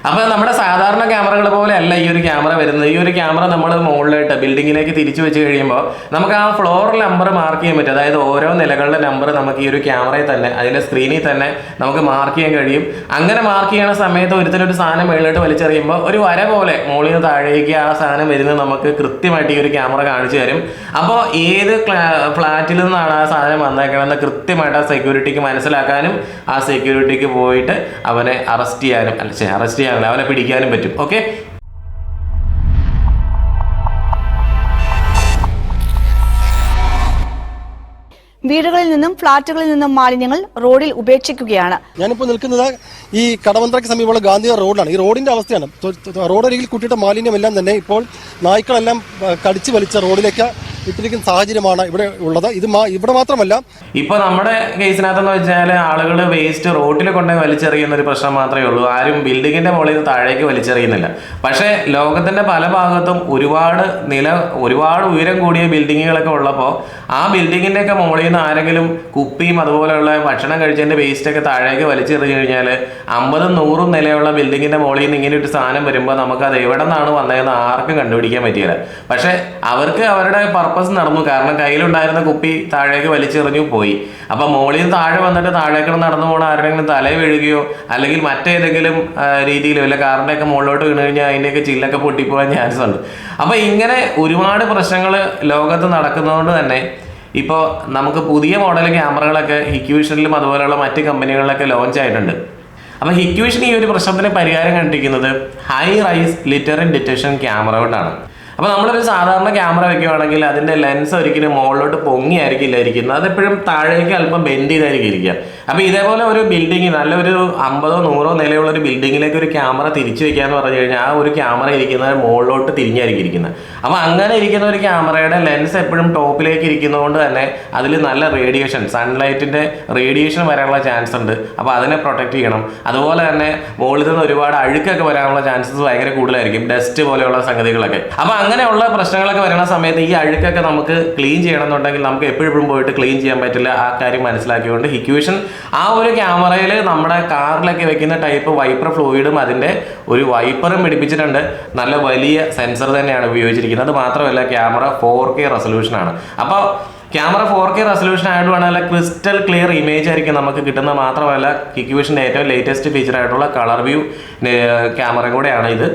അപ്പോൾ നമ്മുടെ സാധാരണ ക്യാമറകൾ പോലെ അല്ല ഈ ഒരു ക്യാമറ വരുന്നത്. ഈ ഒരു ക്യാമറ നമ്മൾ മുകളിലായിട്ട് ബിൽഡിങ്ങിലേക്ക് തിരിച്ചു വെച്ച് കഴിയുമ്പോൾ നമുക്ക് ആ ഫ്ലോർ നമ്പർ മാർക്ക് ചെയ്യാൻ പറ്റും. അതായത് ഓരോ നിലകളുടെ നമ്പർ നമുക്ക് ഈ ഒരു ക്യാമറയിൽ തന്നെ അതിൻ്റെ സ്ക്രീനിൽ തന്നെ നമുക്ക് മാർക്ക് ചെയ്യാൻ കഴിയും. അങ്ങനെ മാർക്ക് ചെയ്യുന്ന സമയത്ത് ഒരുത്തരൊരു സാധനം മുകളിലോട്ട് വലിച്ചെറിയുമ്പോൾ ഒരു വര പോലെ മുകളിൽ നിന്ന് താഴേക്ക് ആ സാധനം വരുന്നത് നമുക്ക് കൃത്യമായിട്ട് ഈ ഒരു ക്യാമറ കാണിച്ചു തരും. അപ്പോൾ ഏത് ഫ്ലാറ്റിൽ നിന്നാണ് ആ സാധനം വന്നേക്കണമെന്ന് കൃത്യമായിട്ട് ആ സെക്യൂരിറ്റിക്ക് മനസ്സിലാക്കാനും ആ സെക്യൂരിറ്റിക്ക് പോയിട്ട് അവനെ അറസ്റ്റ് ചെയ്യാനും അവനെ പിടിക്കാനും പറ്റും. ഓക്കെ, വീടുകളിൽ നിന്നും ഫ്ളാറ്റുകളിൽ നിന്നും മാലിന്യങ്ങൾ റോഡിൽ ഉപേക്ഷിക്കുകയാണ്. ഞാനിപ്പോൾ നിൽക്കുന്നത് ഈ കടവന്ത്രയ്ക്ക് സമീപമുള്ള ഗാന്ധി റോഡിലാണ്. ഈ റോഡിന്റെ അവസ്ഥയാണ്. റോഡരികിൽ കൂട്ടിയിട്ട മാലിന്യമെല്ലാം തന്നെ ഇപ്പോൾ നായ്ക്കളെല്ലാം കടിച്ചു വലിച്ച റോഡിലേക്ക് ഇട്ടിരിക്കുന്ന സാഹചര്യമാണ് ഇവിടെ ഉള്ളത്. ഇവിടെ മാത്രമല്ല, ഇപ്പൊ നമ്മുടെ കേസിനകത്തെന്ന് വെച്ചാൽ ആളുകൾ വേസ്റ്റ് റോഡിൽ കൊണ്ടുപോയി വലിച്ചെറിയുന്ന ഒരു പ്രശ്നം മാത്രമേ ഉള്ളൂ. ആരും ബിൽഡിങ്ങിന്റെ മുകളിൽ നിന്ന് താഴേക്ക് വലിച്ചെറിയുന്നില്ല. പക്ഷേ ലോകത്തിന്റെ പല ഭാഗത്തും ഒരുപാട് ഉയരം കൂടിയ ബിൽഡിങ്ങുകളൊക്കെ ഉള്ളപ്പോൾ ആ ബിൽഡിങ്ങിന്റെ ഒക്കെ മുകളിൽ നിന്ന് ആരെങ്കിലും കുപ്പിയും അതുപോലെയുള്ള ഭക്ഷണം കഴിച്ചതിന്റെ വേസ്റ്റ് ഒക്കെ താഴേക്ക് വലിച്ചെറിഞ്ഞു കഴിഞ്ഞാൽ 50-100 നിലയുള്ള ബിൽഡിങ്ങിന്റെ മുകളിൽ നിന്ന് ഇങ്ങനെ ഒരു സാധനം വരുമ്പോൾ നമുക്ക് അത് എവിടെ നിന്നാണ് വന്നതെന്ന് ആർക്കും കണ്ടുപിടിക്കാൻ പറ്റിയില്ല. പക്ഷെ അവർക്ക് അവരുടെ പർപ്പസ് നടന്നു. കാരണം കയ്യിലുണ്ടായിരുന്ന കുപ്പി താഴേക്ക് വലിച്ചെറിഞ്ഞു പോയി. അപ്പൊ മുകളിൽ നിന്ന് താഴെ വന്നിട്ട് താഴേക്ക് നടന്നു പോകണ ആരുടെങ്കിലും തല വീഴുകയോ അല്ലെങ്കിൽ മറ്റേതെങ്കിലും രീതിയിൽ വല്ല കാറിന്റെ ഒക്കെ മുകളിലോട്ട് വീണ് കഴിഞ്ഞാൽ അതിന്റെയൊക്കെ ചില്ലൊക്കെ പൊട്ടിപ്പോകാൻ ചാൻസ് ഉണ്ട്. അപ്പൊ ഇങ്ങനെ ഒരുപാട് പ്രശ്നങ്ങൾ ലോകത്ത് നടക്കുന്നതുകൊണ്ട് തന്നെ ഇപ്പോൾ നമുക്ക് പുതിയ മോഡൽ ക്യാമറകളൊക്കെ ഹിക്വിഷനിലും അതുപോലെയുള്ള മറ്റ് കമ്പനികളിലൊക്കെ ലോഞ്ച് ആയിട്ടുണ്ട്. അപ്പോൾ ഹിക്വിഷൻ ഈ ഒരു പ്രശ്നത്തിന് പരിഹാരം കണ്ടിരിക്കുന്നത് ഹൈ റൈസ് ലിറ്ററിംഗ് ഡിറ്റക്ഷൻ ക്യാമറ കൊണ്ടാണ്. അപ്പോൾ നമ്മളൊരു സാധാരണ ക്യാമറ വെക്കുകയാണെങ്കിൽ അതിൻ്റെ ലെൻസ് ഒരിക്കലും മുകളിലോട്ട് പൊങ്ങിയായിരിക്കില്ല ഇരിക്കുന്നത്. അതെപ്പോഴും താഴേക്ക് അല്പം ബെൻഡ് ചെയ്തായിരിക്കും ഇരിക്കുക. അപ്പോൾ ഇതേപോലെ ഒരു ബിൽഡിംഗ് നല്ലൊരു 50-100 നിലയുള്ള ഒരു ബിൽഡിങ്ങിലേക്ക് ഒരു ക്യാമറ തിരിച്ചു വെക്കുക എന്ന് പറഞ്ഞു കഴിഞ്ഞാൽ ആ ഒരു ക്യാമറ ഇരിക്കുന്നത് മുകളിലോട്ട് തിരിഞ്ഞായിരിക്കും ഇരിക്കുന്നത്. അപ്പോൾ അങ്ങനെ ഇരിക്കുന്ന ഒരു ക്യാമറയുടെ ലെൻസ് എപ്പോഴും ടോപ്പിലേക്ക് ഇരിക്കുന്നതുകൊണ്ട് തന്നെ അതിൽ നല്ല റേഡിയേഷൻ, സൺലൈറ്റിൻ്റെ റേഡിയേഷൻ വരാനുള്ള ചാൻസ് ഉണ്ട്. അപ്പോൾ അതിനെ പ്രൊട്ടക്ട് ചെയ്യണം. അതുപോലെ തന്നെ മുകളിൽ നിന്ന് ഒരുപാട് അഴുക്കൊക്കെ വരാനുള്ള ചാൻസസ് ഭയങ്കര കൂടുതലായിരിക്കും, ഡസ്റ്റ് പോലെയുള്ള സംഗതികളൊക്കെ. അപ്പോൾ അങ്ങനെയുള്ള പ്രശ്നങ്ങളൊക്കെ വരുന്ന സമയത്ത് ഈ അഴുക്കൊക്കെ നമുക്ക് ക്ലീൻ ചെയ്യണമെന്നുണ്ടെങ്കിൽ നമുക്ക് എപ്പോഴും പോയിട്ട് ക്ലീൻ ചെയ്യാൻ പറ്റില്ല. ആ കാര്യം മനസ്സിലാക്കിക്കൊണ്ട് ഹിക്വിഷൻ ആ ഒരു ക്യാമറയിൽ നമ്മുടെ കാറിലൊക്കെ വെക്കുന്ന ടൈപ്പ് വൈപ്പർ ഫ്ലൂയിഡും അതിൻ്റെ ഒരു വൈപ്പറും പിടിപ്പിച്ചിട്ടുണ്ട്. നല്ല വലിയ സെൻസർ തന്നെയാണ് ഉപയോഗിച്ചിരിക്കുന്നത്. അത് മാത്രമല്ല ക്യാമറ 4K റെസൊല്യൂഷനാണ്. അപ്പോൾ ക്യാമറ 4K റെസൊല്യൂഷൻ ആയതുകൊണ്ട് നല്ല ക്രിസ്റ്റൽ ക്ലിയർ ഇമേജ് ആയിരിക്കും നമുക്ക് കിട്ടുന്നത്. മാത്രമല്ല ഹിക്വിഷൻ്റെ ഏറ്റവും ലേറ്റസ്റ്റ് ഫീച്ചർ ആയിട്ടുള്ള കളർ വ്യൂ ക്യാമറ കൂടെയാണ് ഇത്.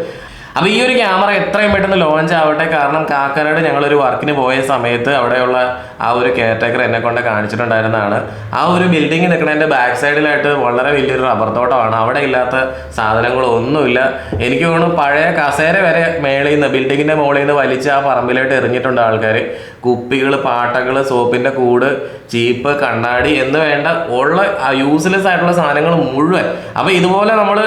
അപ്പോൾ ഈ ഒരു ക്യാമറ എത്രയും പെട്ടെന്ന് ലോഞ്ച് ആവട്ടെ. കാരണം കാക്കനാട് ഞങ്ങളൊരു വർക്കിന് പോയ സമയത്ത് അവിടെയുള്ള ആ ഒരു കെയർടേക്കർ എന്നെ കൊണ്ട് കാണിച്ചിട്ടുണ്ടായിരുന്നതാണ്. ആ ഒരു ബിൽഡിംഗ് നിൽക്കുന്നതിൻ്റെ ബാക്ക് സൈഡിലായിട്ട് വളരെ വലിയൊരു റബ്ബർ തോട്ടമാണ്. അവിടെ ഇല്ലാത്ത സാധനങ്ങളൊന്നുമില്ല. എനിക്ക് തോന്നുന്നു പഴയ കസേര വരെ മേളിൽ നിന്ന് ബിൽഡിങ്ങിൻ്റെ മുകളിൽ നിന്ന് വലിച്ച് ആ പറമ്പിലായിട്ട് എറിഞ്ഞിട്ടുണ്ട് ആൾക്കാർ. കുപ്പികൾ, പാട്ടകൾ, സോപ്പിൻ്റെ കൂട്, ചീപ്പ്, കണ്ണാടി എന്ന് വേണ്ട ഉള്ള യൂസ്ലെസ് ആയിട്ടുള്ള സാധനങ്ങൾ മുഴുവൻ. അപ്പോൾ ഇതുപോലെ നമ്മൾ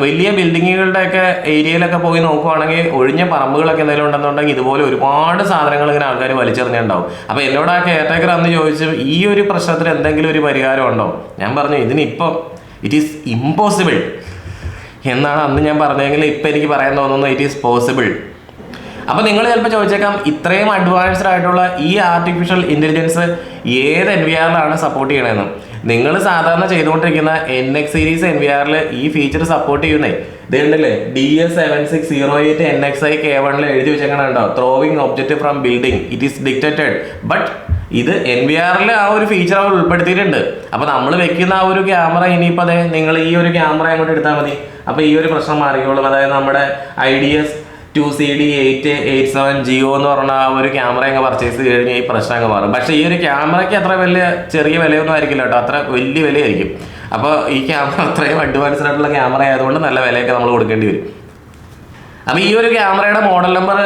വലിയ ബിൽഡിങ്ങുകളുടെയൊക്കെ ഏരിയയിലൊക്കെ പോയി നോക്കുവാണെങ്കിൽ ഒഴിഞ്ഞ പറമ്പുകളൊക്കെ എന്തെങ്കിലും ഉണ്ടെന്നുണ്ടെങ്കിൽ ഇതുപോലെ ഒരുപാട് സാധനങ്ങൾ ഇങ്ങനെ ആൾക്കാർ വലിച്ചെറിഞ്ഞുണ്ടാവും. അപ്പോൾ എന്നോട് ആ കെയർടേക്കർ അന്ന് ചോദിച്ചു ഈ ഒരു പ്രശ്നത്തിന് എന്തെങ്കിലും ഒരു പരിഹാരം ഉണ്ടോ? ഞാൻ പറഞ്ഞു ഇതിനിപ്പോൾ ഇറ്റ് ഈസ് ഇമ്പോസിബിൾ എന്നാണ് അന്ന് ഞാൻ പറഞ്ഞതെങ്കിൽ ഇപ്പം എനിക്ക് പറയാൻ തോന്നുന്നു ഇറ്റ് ഈസ് പോസിബിൾ. അപ്പോൾ നിങ്ങൾ ചിലപ്പോൾ ചോദിച്ചേക്കാം ഇത്രയും അഡ്വാൻസ്ഡ് ആയിട്ടുള്ള ഈ ആർട്ടിഫിഷ്യൽ ഇൻ്റലിജൻസ് ഏത് NVR-ലാണ് സപ്പോർട്ട് ചെയ്യണമെന്ന്. നിങ്ങൾ സാധാരണ ചെയ്തുകൊണ്ടിരിക്കുന്ന NX സീരീസ് NVR-ൽ ഈ ഫീച്ചർ സപ്പോർട്ട് ചെയ്യുന്നേ. ഇത് ഉണ്ടല്ലേ DS7608 NXI K1 എഴുതി വെച്ചേക്കണുണ്ടോ throwing object from building it is detected. But ഇത് NVR-ൽ ആ ഒരു ഫീച്ചർ അവർ ഉൾപ്പെടുത്തിയിട്ടുണ്ട്. അപ്പോൾ നമ്മൾ വെക്കുന്ന ആ ഒരു ക്യാമറ ഇനിയിപ്പോൾ അതെ നിങ്ങൾ ഈ ഒരു ക്യാമറ അങ്ങോട്ട് എടുത്താൽ മതി. അപ്പോൾ ഈ ഒരു പ്രശ്നം മാറിക്കോളും. അതായത് നമ്മുടെ IDS 2CD887 Geo എന്ന് പറഞ്ഞ ആ ഒരു ക്യാമറ അങ്ങ് പർച്ചേസ് ചെയ്ത് കഴിഞ്ഞാൽ ഈ പ്രശ്നം അങ്ങ് മാറും. പക്ഷേ ഈ ഒരു ക്യാമറയ്ക്ക് അത്ര ചെറിയ വിലയൊന്നും ആയിരിക്കില്ല കേട്ടോ, അത്ര വലിയ വിലയായിരിക്കും. അപ്പോൾ ഈ ക്യാമറ അത്രയും അഡ്വാൻസ്ഡ് ആയിട്ടുള്ള ക്യാമറ ആയതുകൊണ്ട് നല്ല വിലയൊക്കെ നമ്മൾ കൊടുക്കേണ്ടി വരും. അപ്പോൾ ഈ ഒരു ക്യാമറയുടെ മോഡൽ നമ്പർ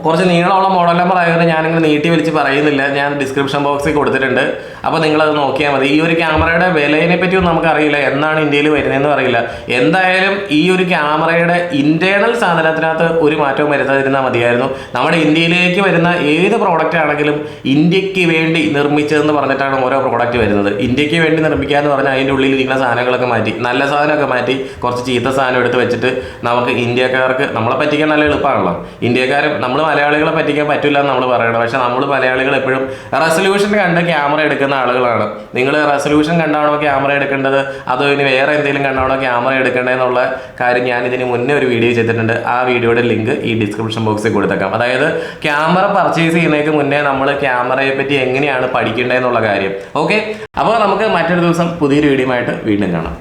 കുറച്ച് നീളമുള്ള മോഡൽ നമ്പർ ആയതുകൊണ്ട് ഞാനിങ്ങനെ നീട്ടി വലിച്ച് പറയുന്നില്ല. ഞാൻ ഡിസ്ക്രിപ്ഷൻ ബോക്സിൽ കൊടുത്തിട്ടുണ്ട്. അപ്പോൾ നിങ്ങളത് നോക്കിയാൽ മതി. ഈ ഒരു ക്യാമറയുടെ വിലയെ പറ്റിയൊന്നും നമുക്കറിയില്ല, എന്നാണ് ഇന്ത്യയിൽ വരുന്നതെന്നും അറിയില്ല. എന്തായാലും ഈ ഒരു ക്യാമറയുടെ ഇൻറ്റേർണൽ സാധനത്തിനകത്ത് ഒരു മാറ്റവും വരുത്താതിരുന്നാൽ മതിയായിരുന്നു. നമ്മുടെ ഇന്ത്യയിലേക്ക് വരുന്ന ഏത് പ്രോഡക്റ്റ് ആണെങ്കിലും ഇന്ത്യക്ക് വേണ്ടി നിർമ്മിച്ചതെന്ന് പറഞ്ഞിട്ടാണ് ഓരോ പ്രോഡക്റ്റ് വരുന്നത്. ഇന്ത്യക്ക് വേണ്ടി നിർമ്മിക്കുക എന്ന് പറഞ്ഞാൽ അതിൻ്റെ ഉള്ളിലിരിക്കുന്ന സാധനങ്ങളൊക്കെ മാറ്റി, നല്ല സാധനമൊക്കെ മാറ്റി കുറച്ച് ചീത്ത സാധനം എടുത്ത് വെച്ചിട്ട് നമുക്ക് ഇന്ത്യക്കാർക്ക് നമ്മളെ പറ്റിക്കാൻ നല്ല എളുപ്പമാണല്ലോ. ഇന്ത്യക്കാർ നമ്മൾ മലയാളികളെ പറ്റിക്കാൻ പറ്റില്ല എന്ന് നമ്മൾ പറയണം. പക്ഷെ നമ്മൾ മലയാളികൾ എപ്പോഴും റെസൊല്യൂഷൻ കണ്ട് ക്യാമറ എടുക്കുന്ന എടുക്കുന്ന ആളുകളാണ്. നിങ്ങൾ റെസൊല്യൂഷൻ കണ്ടാണോ ക്യാമറ എടുക്കേണ്ടത്, അതോ ഇനി വേറെ എന്തെങ്കിലും കണ്ടാണോ ക്യാമറ എടുക്കേണ്ടതെന്നുള്ള കാര്യം ഞാൻ ഇതിന് മുന്നേ ഒരു വീഡിയോ ചെയ്തിട്ടുണ്ട്. ആ വീഡിയോയുടെ ലിങ്ക് ഈ ഡിസ്ക്രിപ്ഷൻ ബോക്സിൽ കൊടുത്തേക്കാം. അതായത് ക്യാമറ പർച്ചേസ് ചെയ്യുന്നതിന് മുന്നേ നമ്മൾ ക്യാമറയെ പറ്റി എങ്ങനെയാണ് പഠിക്കേണ്ടതെന്നുള്ള കാര്യം. ഓക്കെ, അപ്പോൾ നമുക്ക് മറ്റൊരു ദിവസം പുതിയൊരു വീഡിയോ ആയിട്ട് വീണ്ടും കാണാം.